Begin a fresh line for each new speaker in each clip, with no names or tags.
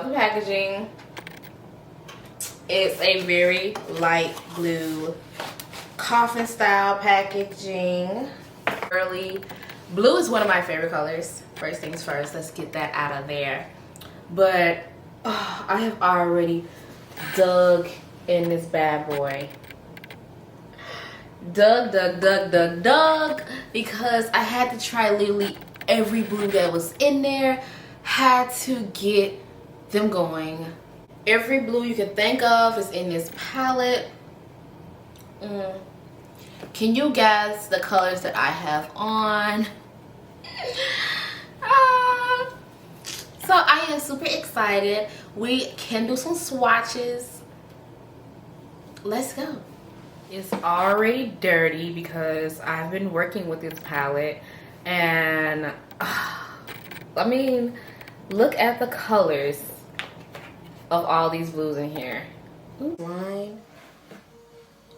love the packaging. It's a very light blue coffin style packaging. Early blue is one of my favorite colors. First things first, let's get that out of there. But I have already dug in this bad boy. Dug because I had to try literally every blue that was in there. Had to get them going. Every blue you can think of is in this palette. Can you guess the colors that I have on? So I am super excited. We can do some swatches. Let's go. It's already dirty because I've been working with this palette, and I mean, look at the colors of all these blues in here. Line,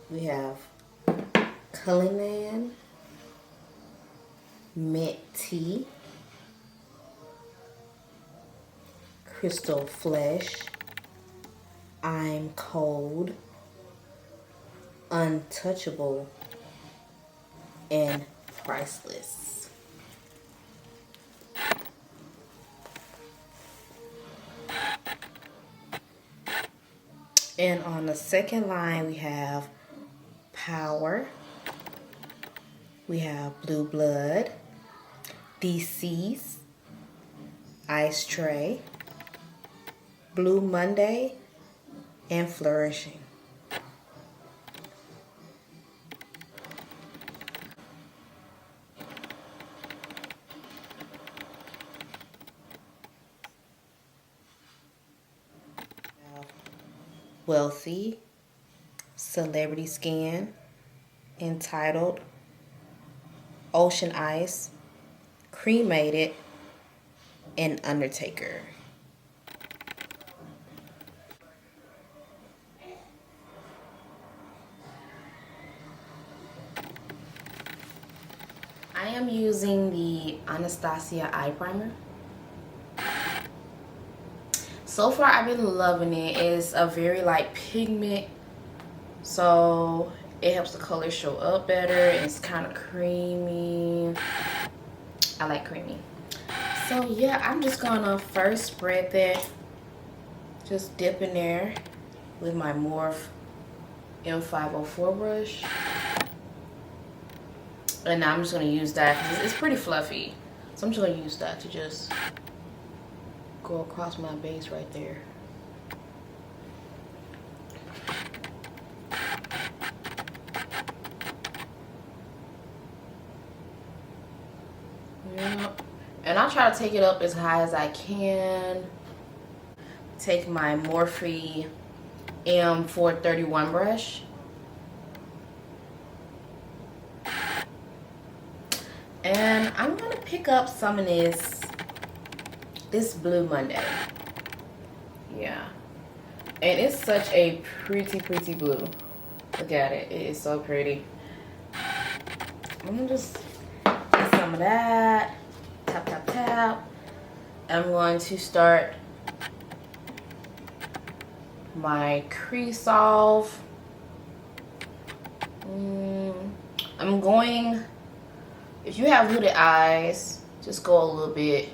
we have Cullinan, Mint Tea, Crystal Flesh, I'm Cold, Untouchable, and Priceless. And on the second line, we have Power, we have Blue Blood, Deceased, Ice Tray, Blue Monday, and Flourishing. Wealthy, Celebrity Skin, Entitled, Ocean Ice, Cremated, and Undertaker. I am using the Anastasia eye primer. So far I've been loving it. It's a very light pigment, so it helps the color show up better. It's kind of creamy. I like creamy. So yeah, I'm just gonna first spread that, just dip in there with my Morphe M504 brush. And now I'm just gonna use that because it's pretty fluffy. So I'm just gonna use that to just go across my base right there. Yep. And I try to take it up as high as I can. Take my Morphe M431 brush. And I'm gonna pick up some of this Blue Monday. Yeah. And it's such a pretty blue. Look at it. It is so pretty. I'm gonna just get some of that. Tap. I'm going to start my crease off. I'm going, if you have hooded eyes, just go a little bit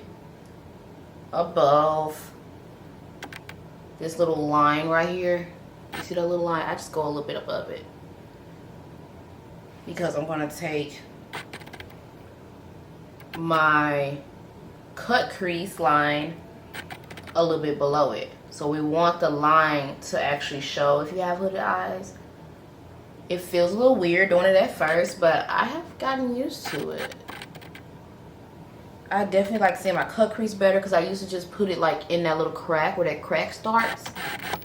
above this little line right here. You see that little line? I just go a little bit above it because I'm going to take my cut crease line a little bit below it. So we want the line to actually show if you have hooded eyes. It feels a little weird doing it at first, but I have gotten used to it. I definitely like seeing my cut crease better because I used to just put it like in that little crack where that crack starts,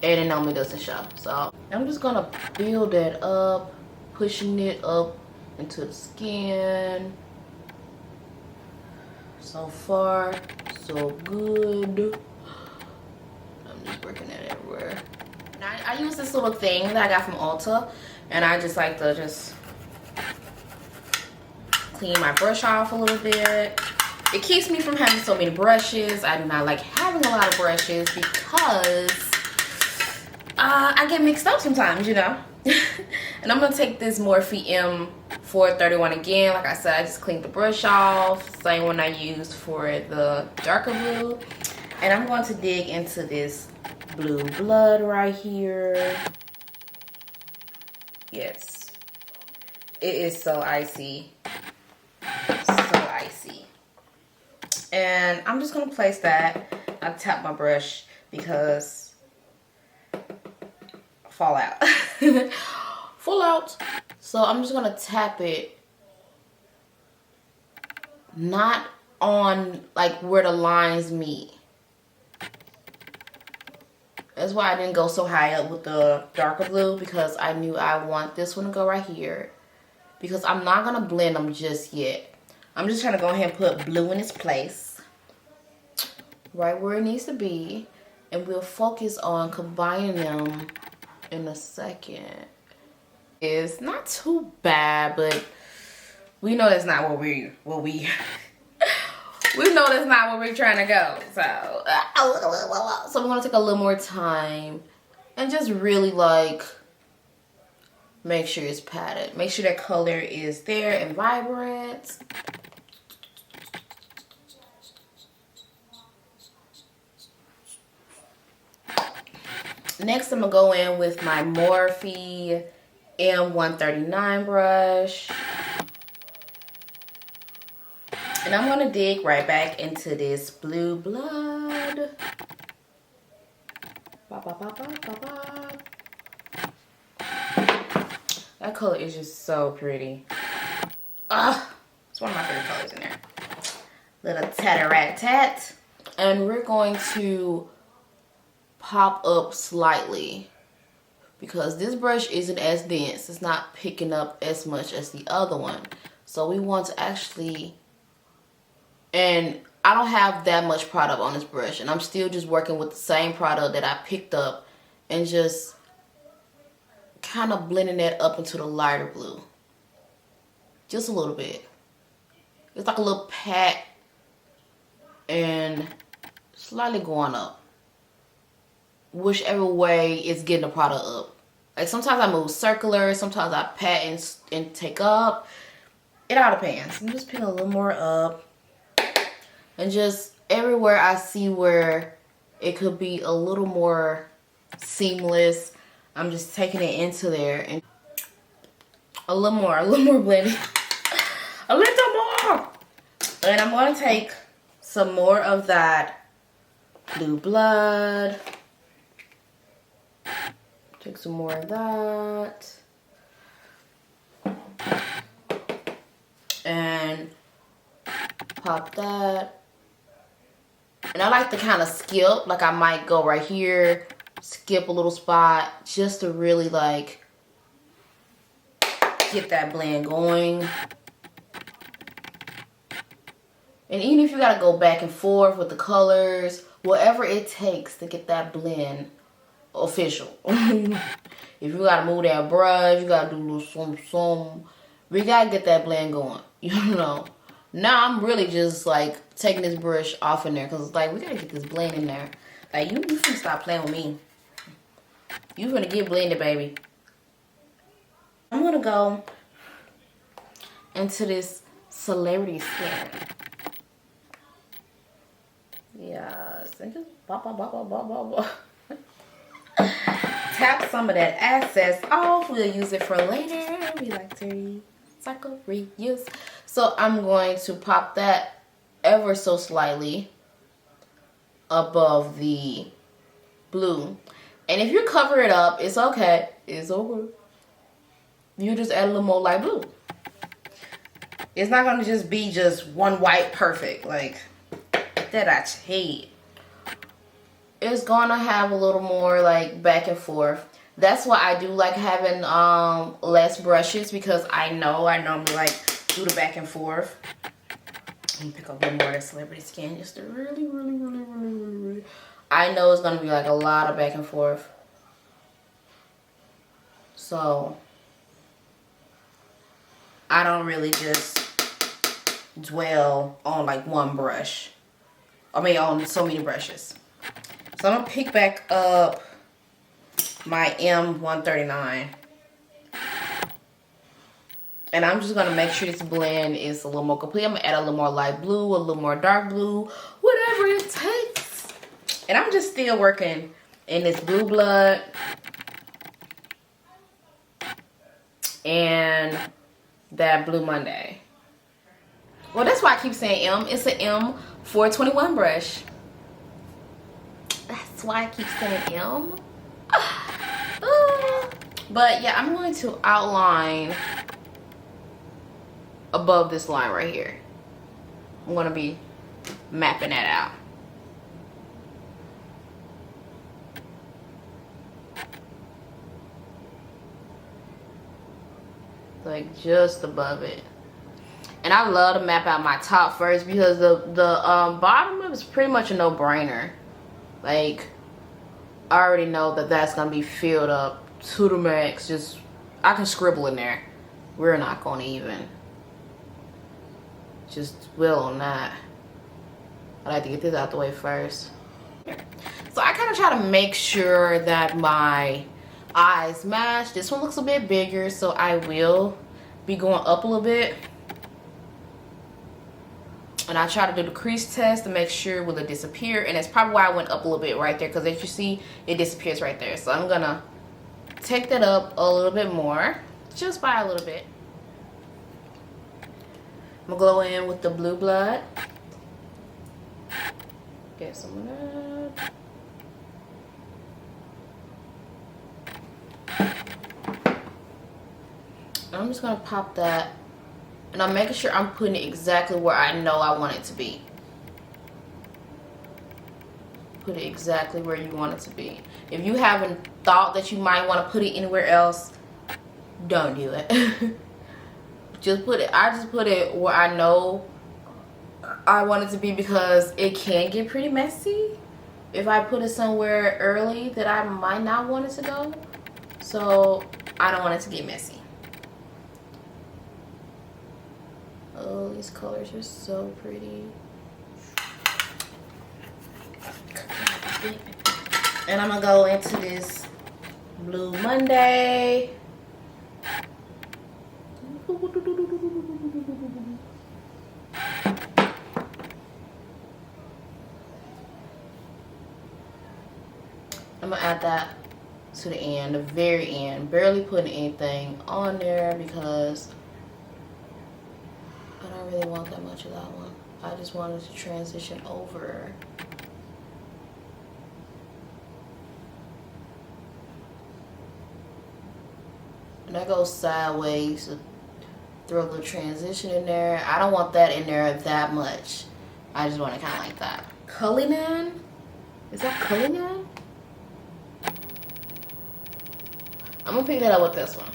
and it normally doesn't show. So I'm just gonna build that up, pushing it up into the skin. So far, so good. I'm just working it everywhere. Now, I use this little thing that I got from Ulta, and I just like to just clean my brush off a little bit. it keeps me from having so many brushes. I do not like having a lot of brushes because I get mixed up sometimes, you know. And I'm gonna take this Morphe M431 again. Like I said, I just cleaned the brush off, same one I used for the darker blue. And I'm going to dig into this blue blood right here. Yes, it is so icy, so icy. And I'm just gonna place that. I tap my brush because fallout. Fallout. So I'm just gonna tap it, not on like where the lines meet. That's why I didn't go so high up with the darker blue, because I knew I want this one to go right here, because I'm not gonna blend them just yet. I'm just trying to go ahead and put blue in its place, right where it needs to be, and we'll focus on combining them in a second. It's not too bad, but we know that's not what we we know that's not where we're trying to go. So we're gonna take a little more time and just really like make sure it's padded. Make sure that color is there and vibrant. Next, I'm gonna go in with my Morphe M139 brush. And I'm gonna dig right back into this blue blood. Ba, ba, ba, ba, ba, ba. That color is just so pretty. It's one of my favorite colors in there. Little tat-a-rat-tat. And we're going to pop up slightly, because this brush isn't as dense. It's not picking up as much as the other one. So we want to actually, and I don't have that much product on this brush, and I'm still just working with the same product that I picked up and just kind of blending that up into the lighter blue. Just a little bit. It's like a little pat and slightly going up. Whichever way it's getting the product up. Like sometimes I move circular, sometimes I pat and take up. It all depends. I'm just picking a little more up. And just everywhere I see where it could be a little more seamless, I'm just taking it into there and a little more blending. A little more. And I'm going to take some more of that blue blood. Take some more of that. And pop that. And I like to kind of skip, like I might go right here, skip a little spot just to really like get that blend going. And even if you gotta go back and forth with the colors, whatever it takes to get that blend official. If you gotta move that brush, you gotta do a little some. We gotta get that blend going, you know. Now I'm really just like taking this brush off in there, because it's like we gotta get this blend in there. Like you finna stop playing with me. You finna get blended, baby. I'm gonna go into this Celebrity Skin. Yes, and just bop, bop, bop, bop, bop, bop, bop. Tap some of that excess off. We'll use it for later. We like to recycle, reuse. So I'm going to pop that ever so slightly above the blue. And if you cover it up, it's okay. It's okay. You just add a little more light blue. It's not going to just be just one white perfect. Like, that I hate. It's going to have a little more like back and forth. That's why I do like having less brushes, because I normally like do the back and forth. Let me pick up a little more of that Celebrity Skin just to really. I know it's gonna be like a lot of back and forth. So I don't really just dwell on like one brush. I mean, on so many brushes. So I'm gonna pick back up my M139. And I'm just gonna make sure this blend is a little more complete. I'm gonna add a little more light blue, a little more dark blue, whatever it takes. And I'm just still working in this Blue Blood and that Blue Monday. Well, that's why I keep saying M. It's an M421 brush. That's why I keep saying M. But yeah, I'm going to outline above this line right here. I'm going to be mapping that out. Like just above it. And I love to map out my top first because the bottom is pretty much a no-brainer. Like, I already know that that's gonna be filled up to the max. Just, I can scribble in there. We're not gonna even just dwell on that. I like to get this out the way first. So I kind of try to make sure that my eyes match. This one looks a bit bigger, so I will be going up a little bit. And I try to do the crease test to make sure will it disappear. And that's probably why I went up a little bit right there, because as you see, it disappears right there. So I'm gonna take that up a little bit more, just by a little bit. I'm gonna go in with the Blue Blood. Get some of that. I'm just gonna pop that, and I'm making sure I'm putting it exactly where I know I want it to be. Put it exactly where you want it to be. If you haven't thought that you might want to put it anywhere else, don't do it. Just put it, I just put it where I know I want it to be, because it can get pretty messy if I put it somewhere early that I might not want it to go. So I don't want it to get messy. Oh, these colors are so pretty. And I'm gonna go into this Blue Monday. I'm gonna add that to the end, the very end. Barely putting anything on there because I don't really want that much of that one. I just wanted to transition over. And that goes sideways to throw a little transition in there. I don't want that in there that much. I just want it kind of like that. Cullinan? Is that Cullinan? I'm gonna pick that up with this one.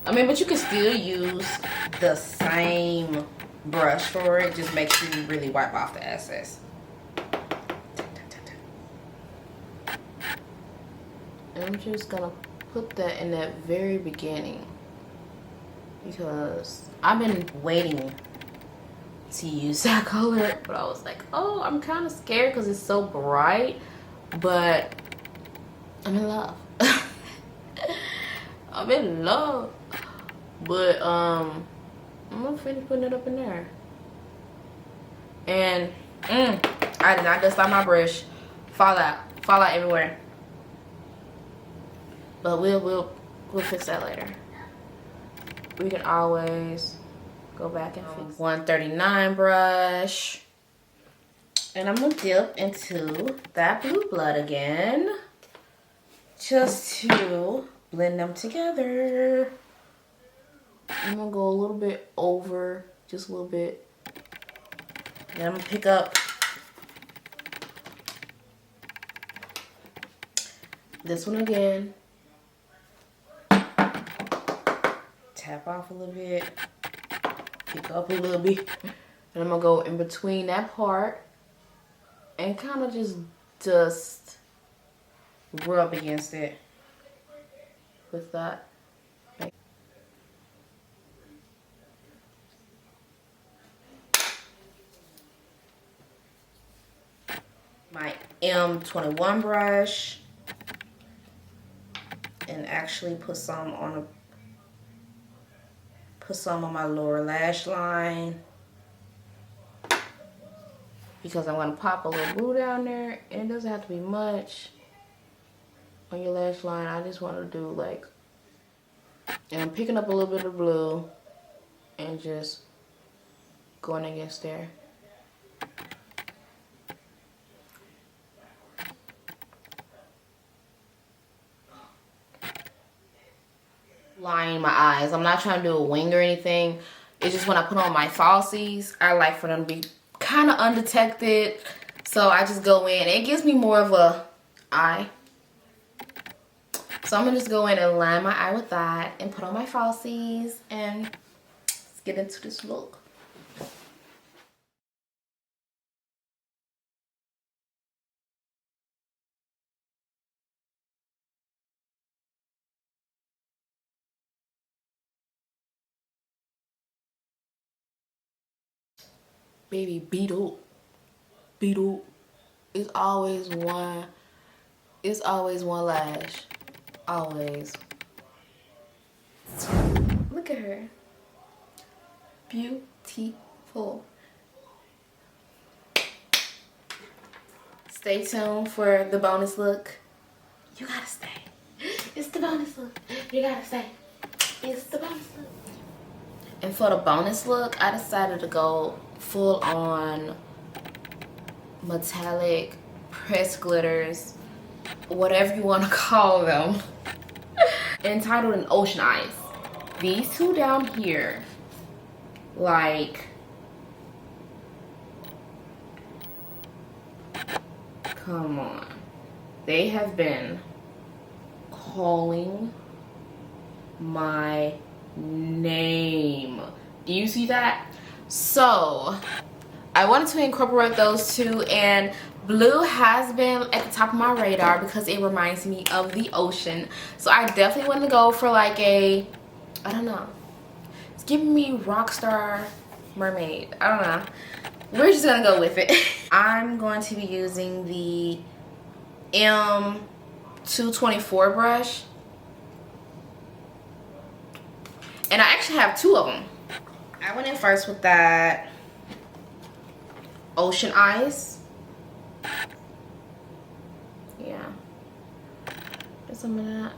I mean, but you can still use the same brush for it. Just make sure you really wipe off the excess. And I'm just gonna put that in that very beginning, because I've been waiting to use that color, but I was like, oh, I'm kind of scared because it's so bright, but I'm in love. I'm in love. But I'm gonna finish putting it up in there. And I did not dust out my brush. Fall out everywhere. But we'll fix that later. We can always go back and fix 139 brush. And I'm gonna dip into that Blue Blood again, just to blend them together. I'm gonna go a little bit over, just a little bit. Then I'm gonna pick up this one again. Tap off a little bit, pick up a little bit, and I'm gonna go in between that part and kind of just rub against it with that. M21 brush and actually put some on my lower lash line, because I'm gonna pop a little blue down there, and it doesn't have to be much on your lash line. I just want to do like, and I'm picking up a little bit of blue and just going against there. Line my eyes. I'm not trying to do a wing or anything. It's just when I put on my falsies, I like for them to be kind of undetected. So I just go in. It gives me more of a eye. So I'm gonna just go in and line my eye with that and put on my falsies and let's get into this look. Baby, beat up. It's always one lash. Always. Look at her. Beautiful. Stay tuned for the bonus look. You gotta stay. It's the bonus look. You gotta stay. It's the bonus look. And for the bonus look, I decided to go full on metallic pressed glitters, whatever you want to call them, entitled an Ocean Eyes. These two down here, like, come on, they have been calling my name. Do you see that? So I wanted to incorporate those two, and blue has been at the top of my radar because it reminds me of the ocean. So I definitely want to go for like a, I don't know, it's giving me Rockstar Mermaid. I don't know. We're just gonna go with it. I'm going to be using the M224 brush. And I actually have two of them. I went in first with that Ocean Eyes. Yeah. Get some of that.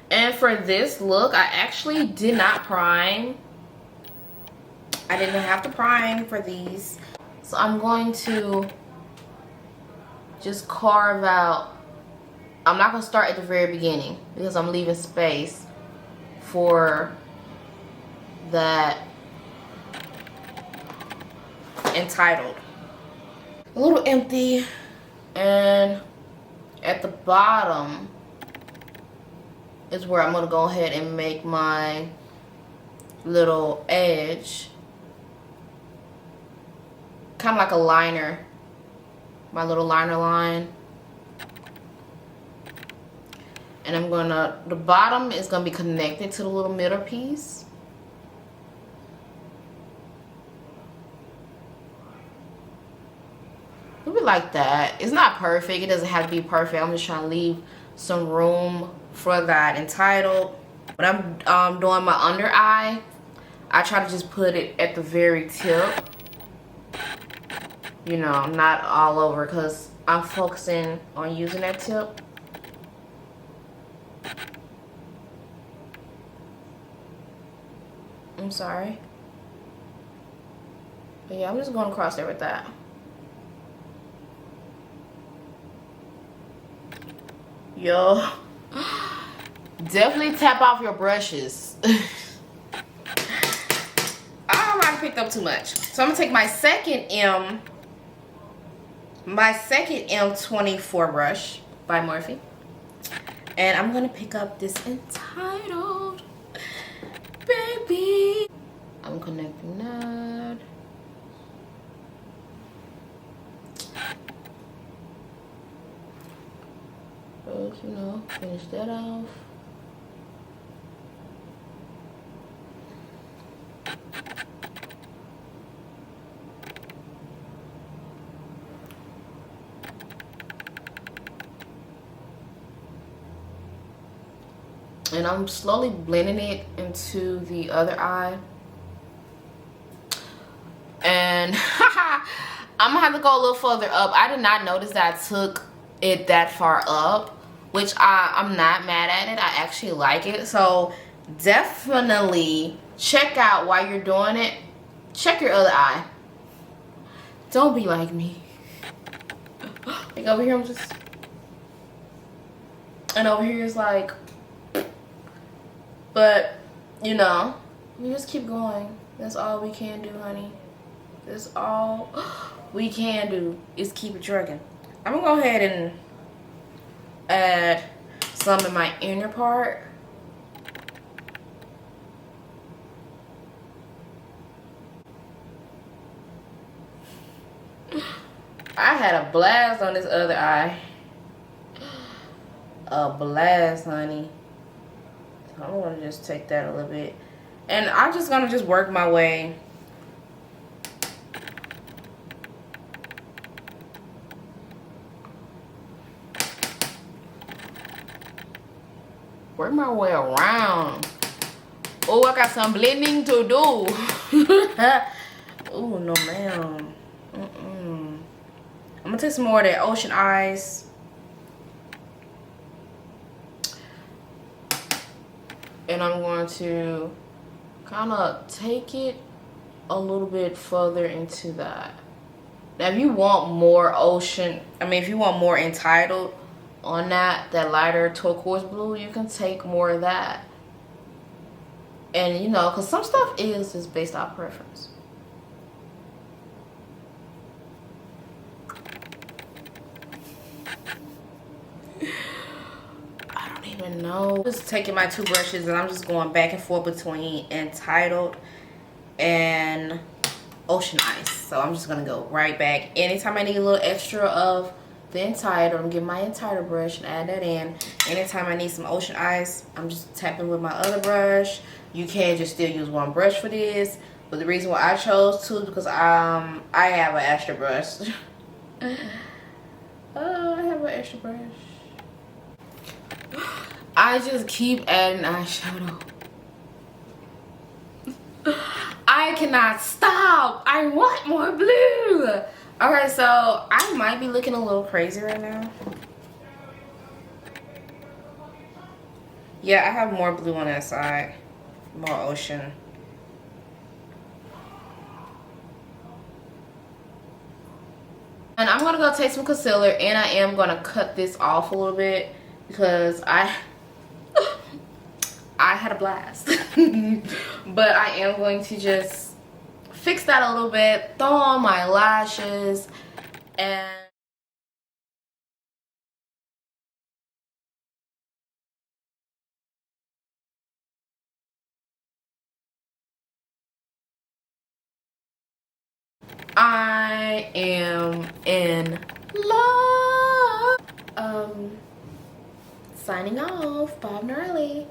And for this look, I actually did not prime. I didn't have to prime for these. So I'm going to just carve out. I'm not going to start at the very beginning because I'm leaving space for that entitled. A little empty, and at the bottom is where I'm gonna go ahead and make my little edge, kind of like a liner, my little liner line. And I'm gonna, the bottom is gonna be connected to the little middle piece. Maybe like that. It's not perfect. It doesn't have to be perfect. I'm just trying to leave some room for that entitled. When I'm doing my under eye, I try to just put it at the very tip. You know, not all over, because I'm focusing on using that tip. I'm sorry. But yeah, I'm just going across there with that. Yo. Definitely tap off your brushes. I might have picked up too much. So I'm gonna take my second M24 brush by Morphe. And I'm gonna pick up this entitled Baby. I'm connecting that. First, you know, finish that off. And I'm slowly blending it into the other eye. And I'm gonna have to go a little further up. I did not notice that I took it that far up, which I'm not mad at it. I actually like it. So definitely check out while you're doing it. Check your other eye. Don't be like me. Like over here I'm just, and over here is like, but you know, you just keep going. That's all we can do, honey. That's all we can do is keep it trucking. I'm gonna go ahead and add some in my inner part. I had a blast on this other eye. A blast, honey. So I'm gonna just take that a little bit. And I'm just gonna just work my way. Work my way around. Oh, I got some blending to do. Oh, no ma'am. I'm gonna take some more of that Ocean Eyes. And I'm going to kind of take it a little bit further into that. Now, if you want more ocean, if you want more Entitled on that lighter turquoise blue, you can take more of that. And you know, because some stuff is just based off preference. I don't even know. Just taking my two brushes and I'm just going back and forth between Entitled and Ocean Eyes. So I'm just gonna go right back. Anytime I need a little extra of the Entitled, I'm getting my Entitled brush and add that in. Anytime I need some Ocean Eyes, I'm just tapping with my other brush. You can just still use one brush for this, but the reason why I chose two is because I have an extra brush. Oh, I have an extra brush. I just keep adding eyeshadow. I cannot stop. I want more blue. Okay, so I might be looking a little crazy right now. Yeah, I have more blue on that side. More ocean. And I'm gonna go take some concealer, and I am gonna cut this off a little bit because I had a blast. But I am going to just fix that a little bit, throw on my lashes, and I am in love. Signing off, Bob Gnarly.